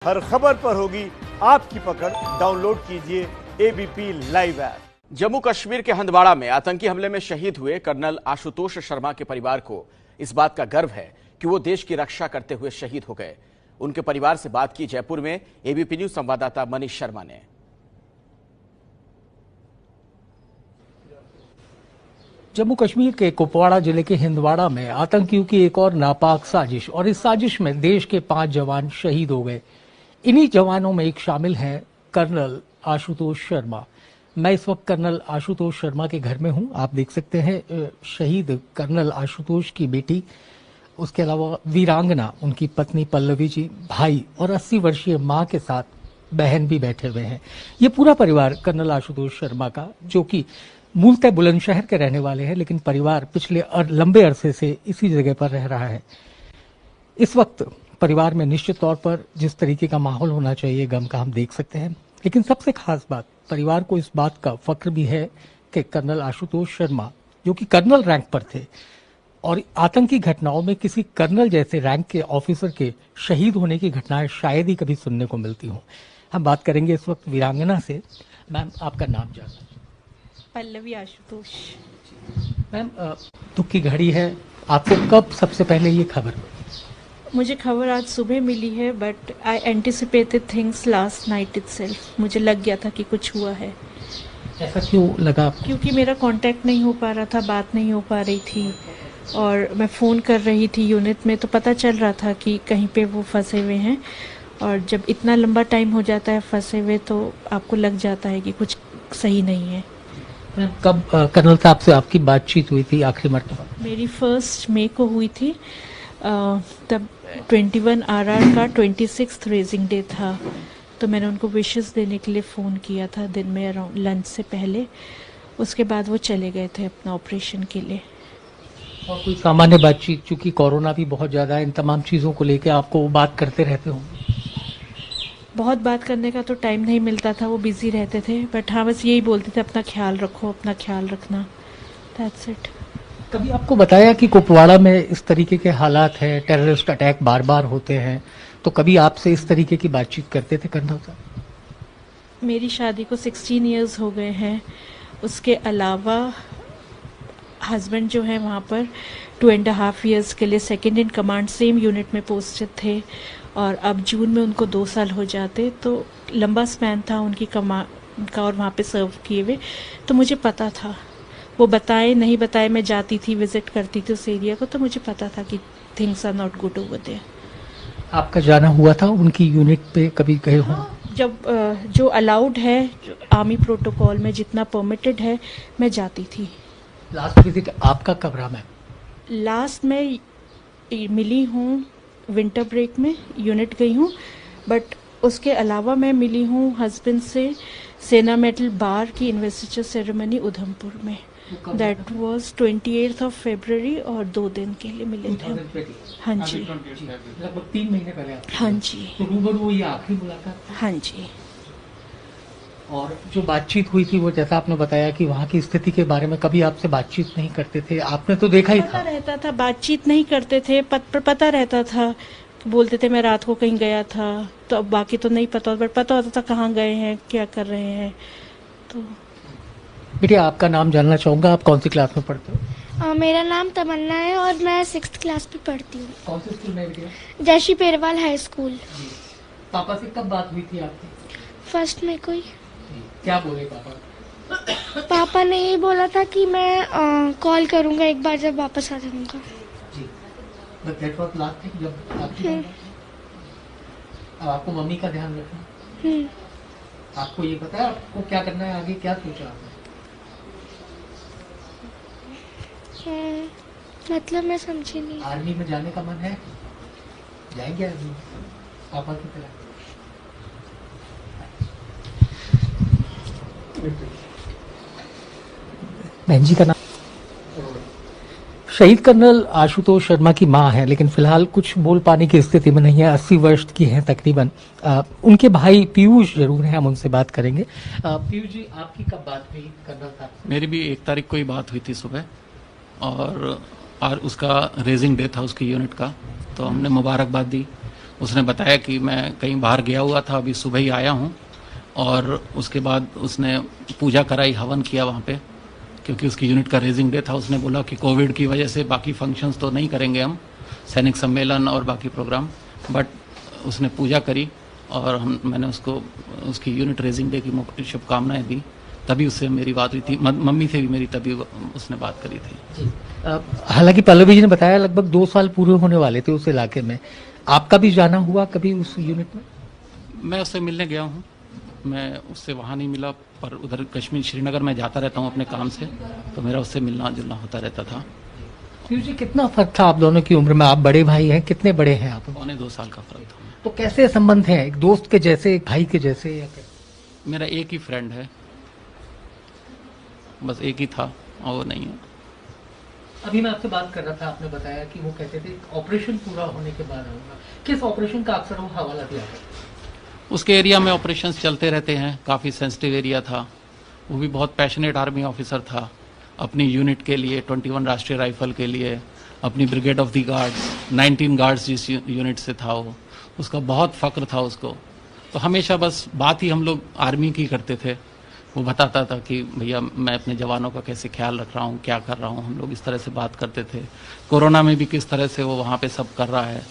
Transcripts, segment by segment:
हर खबर पर होगी आपकी पकड़। डाउनलोड कीजिए ABP live app. Jammu Kashmir के हंदवाड़ा में आतंकी हमले में शहीद हुए कर्नल आशुतोष शर्मा के परिवार को इस बात का गर्व है कि वो देश की रक्षा करते हुए शहीद हो गए। उनके परिवार से बात की जयपुर में एबीपी न्यूज संवाददाता मनीष शर्मा ने। जम्मू कश्मीर के कुपवाड़ा जिले के हिंदवाड़ा में आतंकियों की एक और नापाक साजिश, और इस साजिश में देश के 5 जवान शहीद हो गए। इन्हीं जवानों में एक शामिल है कर्नल आशुतोष शर्मा। मैं इस वक्त कर्नल आशुतोष शर्मा के घर में हूं। आप देख सकते हैं शहीद कर्नल आशुतोष की बेटी, उसके अलावा वीरांगना, उनकी पत्नी पल्लवी जी, भाई और 80 वर्षीय मां के साथ बहन भी बैठे हुए हैं। ये पूरा परिवार कर्नल आशुतोष शर्मा का, जो कि मूलतः बुलंदशहर के रहने वाले हैं, लेकिन परिवार पिछले लंबे अरसे से इसी जगह पर रह रहा है। इस वक्त परिवार में निश्चित तौर पर जिस तरीके का माहौल होना चाहिए गम का, हम देख सकते हैं। लेकिन सबसे खास बात, परिवार को इस बात का फक्र भी है कि कर्नल आशुतोष शर्मा, जो कि कर्नल रैंक पर थे, और आतंकी घटनाओं में किसी कर्नल जैसे रैंक के ऑफिसर के शहीद होने की घटनाएं शायद ही कभी सुनने को मिलती हों। हम बात करेंगे इस वक्त वीरांगना से। मैम, आपका नाम जानना? पल्लवी आशुतोष। मैम, दुख की घड़ी है, आपको कब सबसे पहले ये खबर? मुझे खबर आज सुबह मिली है, but I anticipated things last night itself. मुझे लग गया था कि कुछ हुआ है। ऐसा क्यों लगा आपको? क्योंकि मेरा कांटेक्ट नहीं हो पा रहा था, बात नहीं हो पा रही थी, और मैं फ़ोन कर रही थी यूनिट में, तो पता चल रहा था कि कहीं पे वो फंसे हुए हैं। और जब इतना लंबा टाइम हो जाता है फंसे हुए, तो आपको लग जाता है कि कुछ सही नहीं है। कब कर्नल साहब से आपकी बातचीत हुई थी आखिरी मरतबा? मेरी 1 मई को हुई थी। तब 21 RR का 26th रेजिंग डे था, तो मैंने उनको विशेस देने के लिए फ़ोन किया था दिन में अराउंड लंच से पहले। उसके बाद वो चले गए थे अपना ऑपरेशन के लिए। और कोई सामान्य बातचीत, चूंकि कोरोना भी बहुत ज़्यादा है, इन तमाम चीज़ों को लेकर आपको बात करते रहते हो? बहुत बात करने का तो टाइम नहीं मिलता था, वो बिजी रहते थे, बट हाँ बस यही बोलते थे अपना ख्याल रखो, अपना ख्याल रखना। That's it. कभी आपको बताया कि कुपवाड़ा में इस तरीके के हालात हैं, टेररिस्ट अटैक बार बार होते हैं, तो कभी आपसे इस तरीके की बातचीत करते थे कर्नल साहब? मेरी शादी को 16 इयर्स हो गए हैं। उसके अलावा हस्बैंड जो है वहाँ पर 2.5 इयर्स के लिए second in command same unit में पोस्टेड थे, और अब जून में उनको 2 साल हो जाते, तो लंबा स्पैन था उनकी कमांड का और वहाँ पे सर्व किए हुए। तो मुझे पता था, वो बताए नहीं बताए, मैं जाती थी, विजिट करती थी उस एरिया को, तो मुझे पता था कि things are not good over there. आपका जाना हुआ था उनकी यूनिट पे, कभी गए हो? जब जो अलाउड है, जो आर्मी प्रोटोकॉल में जितना परमिटेड है, मैं जाती थी। लास्ट विजिट आपका कब रहा मैम? लास्ट में मिली हूँ विंटर ब्रेक में, यूनिट गई हूँ, बट उसके अलावा मैं मिली हूँ हस्बैंड से सेना मेडल बार की इन्वेस्टिचर सेरेमनी उधमपुर में। दैट वाज 28 फरवरी, और 2 दिन के लिए मिले थे। हाँ जी, लगभग 3 महीने पहले। हाँ जी, तो रूबरू ये आखिरी मुलाकात? हाँ जी। और जो बातचीत हुई थी, वो जैसा आपने बताया कि वहाँ की स्थिति के बारे में कभी आपसे बातचीत नहीं करते थे, आपने तो देखा ही पता था। रहता था, बातचीत नहीं करते थे, पता रहता था। बोलते थे मैं रात को कहीं गया था, तो अब बाकी तो नहीं पता, बट पता होता था कहाँ गए हैं, क्या कर रहे हैं। तो बेटिया, आपका नाम जानना चाहूंगा, आप कौन सी क्लास में पढ़ते हो? मेरा नाम तमन्ना है और मैं 6th क्लास में पढ़ती हूँ। कौन से स्कूल में बेटिया? जैशी पेरवाल हाई स्कूल। पापा से कब बात हुई थी आपकी? 1 मई को ही। क्या बोले पापा? पापा ने यही बोला था कि मैं कॉल करूंगा एक बार जब वापस आ जाऊंगा। जी, but that was last thing जब आपकी अब आपको मम्मी का ध्यान रखना। आपको ये पता है आपको क्या करना है आगे, क्या सोचा आपने? मतलब मैं समझी नहीं। आर्मी में जाने का मन है? जाएंगे आर्मी पापा की तरह? बहन जी का नाम? शहीद कर्नल आशुतोष शर्मा की मां है, लेकिन फिलहाल कुछ बोल पाने की स्थिति में नहीं है। 80 वर्ष की हैं तकरीबन। उनके भाई पीयूष जरूर हैं, हम उनसे बात करेंगे। पीयूष जी, आपकी कब बात हुई कर्नल साहब से? मेरी भी 1 तारीख को ही बात हुई थी सुबह, और उसका रेजिंग डे था उसकी यूनिट का, तो हमने मुबारकबाद दी। उसने बताया कि मैं कहीं बाहर गया हुआ था, अभी सुबह ही आया हूँ। और उसके बाद उसने पूजा कराई, हवन किया वहाँ पे, क्योंकि उसकी यूनिट का रेजिंग डे था। उसने बोला कि कोविड की वजह से बाकी फंक्शंस तो नहीं करेंगे हम, सैनिक सम्मेलन और बाकी प्रोग्राम, बट उसने पूजा करी और मैंने उसको उसकी यूनिट रेजिंग डे की शुभकामनाएं दी। तभी उससे मेरी बात हुई थी, मम्मी से भी मेरी तभी उसने बात करी थी। हालांकि पल्लवी जी ने बताया लगभग 2 साल पूरे होने वाले थे उस इलाके में, आपका भी जाना हुआ कभी उस यूनिट में? मैं उससे मिलने गया हूँ, मैं उससे वहाँ नहीं मिला, पर उधर कश्मीर श्रीनगर में जाता रहता हूँ अपने काम से, तो मेरा उससे मिलना जुलना होता रहता था। जी, कितना फर्क था आप दोनों की उम्र में? आप बड़े भाई हैं, कितने बड़े हैं आप? 2 साल का फर्क था। तो कैसे संबंध है, एक दोस्त के जैसे, एक भाई के जैसे? या मेरा एक ही फ्रेंड है, बस एक ही था और वो नहीं है। अभी मैं आपसे बात कर रहा था, आपने बताया कि वो कहते थे ऑपरेशन पूरा होने के बाद आऊंगा। किस ऑपरेशन का अक्सर वो हवाला दिया था? उसके एरिया में ऑपरेशंस चलते रहते हैं, काफ़ी सेंसिटिव एरिया था। वो भी बहुत पैशनेट आर्मी ऑफिसर था, अपनी यूनिट के लिए, 21 राष्ट्रीय राइफल के लिए, अपनी brigade of the guards, 19 guards जिस यूनिट से था वो, उसका बहुत फक्र था उसको। तो हमेशा बस बात ही हम लोग आर्मी की करते थे। वो बताता था कि भैया मैं अपने जवानों का कैसे ख्याल रख रहा हूँ, क्या कर रहा हूँ, हम लोग इस तरह से बात करते थे। कोरोना में भी किस तरह से वो वहाँ पे सब कर रहा है,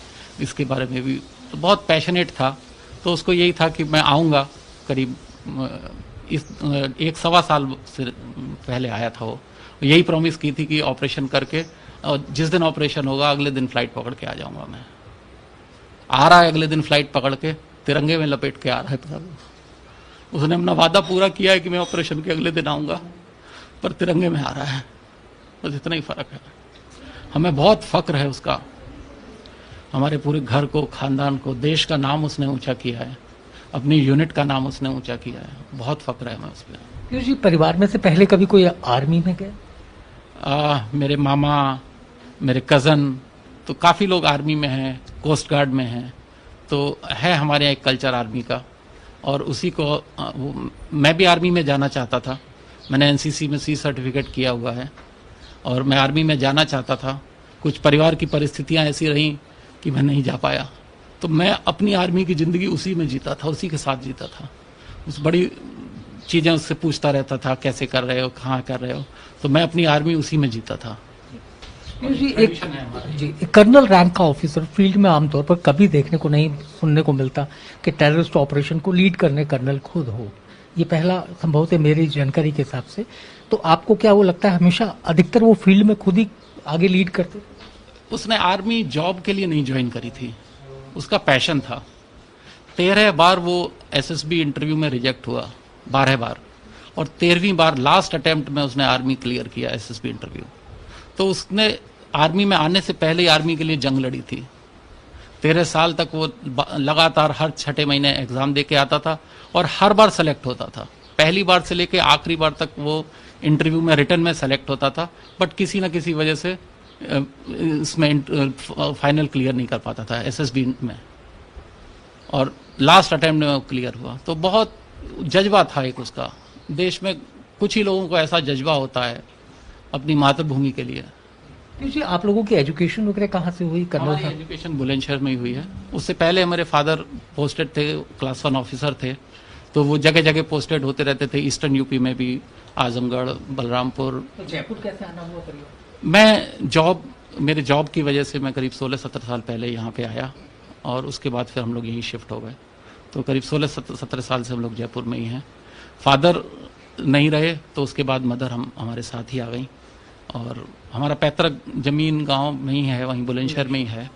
इसके बारे में भी तो बहुत पैशनेट था। तो उसको यही था कि मैं आऊँगा, करीब इस 1-1.25 साल से पहले आया था वो। यही प्रॉमिस की थी कि ऑपरेशन करके, और जिस दिन ऑपरेशन होगा अगले दिन फ्लाइट पकड़ के आ जाऊँगा मैं। आ रहा है अगले दिन फ्लाइट पकड़ के, तिरंगे में लपेट के आ रहा है। उसने अपना वादा पूरा किया है कि मैं ऑपरेशन के अगले दिन आऊँगा, पर तिरंगे में आ रहा है, बस इतना ही फ़र्क है। हमें बहुत फ़क्र है उसका, हमारे पूरे घर को, खानदान को, देश का नाम उसने ऊंचा किया है, अपनी यूनिट का नाम उसने ऊंचा किया है, बहुत फ़क्र है हमें उस पर। जी, परिवार में से पहले कभी कोई आर्मी में गया? मेरे मामा, मेरे कज़न, तो काफ़ी लोग आर्मी में हैं, कोस्ट गार्ड में हैं। तो है हमारे यहाँ एक कल्चर आर्मी का, और उसी को मैं भी आर्मी में जाना चाहता था। मैंने एनसीसी में C सर्टिफिकेट किया हुआ है और मैं आर्मी में जाना चाहता था। कुछ परिवार की परिस्थितियां ऐसी रहीं कि मैं नहीं जा पाया, तो मैं अपनी आर्मी की ज़िंदगी उसी में जीता था, उसी के साथ जीता था। उस बड़ी चीज़ें उससे पूछता रहता था, कैसे कर रहे हो, कहाँ कर रहे हो, तो मैं अपनी आर्मी उसी में जीता था। जी, एक कर्नल रैंक का ऑफिसर फील्ड में आमतौर पर कभी देखने को नहीं, सुनने को मिलता कि टेररिस्ट ऑपरेशन को लीड करने कर्नल खुद हो। ये पहला संभवत है मेरी जानकारी के हिसाब से। तो आपको क्या वो लगता है, हमेशा अधिकतर वो फील्ड में खुद ही आगे लीड करते? उसने आर्मी जॉब के लिए नहीं ज्वाइन करी थी, उसका पैशन था। 13 बार वो SSB इंटरव्यू में रिजेक्ट हुआ, 12 बार, और 13वीं बार लास्ट अटेम्प्ट में उसने आर्मी क्लियर किया SSB इंटरव्यू। तो उसने आर्मी में आने से पहले ही आर्मी के लिए जंग लड़ी थी। 13 साल तक वो लगातार हर 6 महीने एग्जाम दे के आता था और हर बार सेलेक्ट होता था। पहली बार से लेके आखिरी बार तक वो इंटरव्यू में, रिटर्न में सेलेक्ट होता था, बट किसी न किसी वजह से इसमें फाइनल क्लियर नहीं कर पाता था SSB में, और लास्ट अटेम्प्ट में वो क्लियर हुआ। तो बहुत जज्बा था एक उसका। देश में कुछ ही लोगों को ऐसा जज्बा होता है अपनी मातृभूमि के लिए। जी, आप लोगों की एजुकेशन वगैरह कहाँ से हुई? हमारी एजुकेशन बुलंदशहर में ही हुई है। उससे पहले हमारे फादर पोस्टेड थे, क्लास 1 ऑफिसर थे, तो वो जगह जगह पोस्टेड होते रहते थे, ईस्टर्न यूपी में भी, आजमगढ़, बलरामपुर। तो जयपुर कैसे आना हुआ परिवार? मैं मेरे जॉब की वजह से मैं करीब 16-17 साल पहले यहाँ पे आया, और उसके बाद फिर हम लोग यहीं शिफ्ट हो गए। तो करीब 16-17 साल से हम लोग जयपुर में ही हैं। फादर नहीं रहे तो उसके बाद मदर हमारे साथ ही आ गई, और हमारा पैतृक जमीन गांव में ही है, वहीं बुलंदशहर में ही है।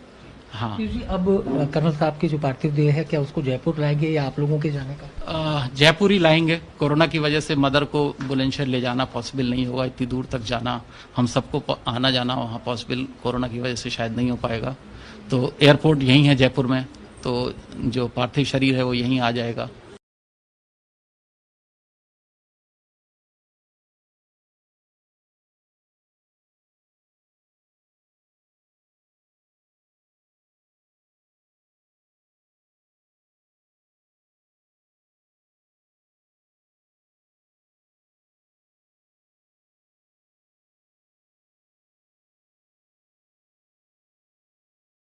हाँ जी, अब कर्नल साहब की जो पार्थिव देह है, क्या उसको जयपुर लाएंगे या आप लोगों के जाने का? जयपुर ही लाएंगे। कोरोना की वजह से मदर को बुलंदशहर ले जाना पॉसिबल नहीं होगा, इतनी दूर तक जाना, हम सबको आना जाना वहाँ पॉसिबल कोरोना की वजह से शायद नहीं हो पाएगा। तो एयरपोर्ट यहीं है जयपुर में, तो जो पार्थिव शरीर है वो यहीं आ जाएगा।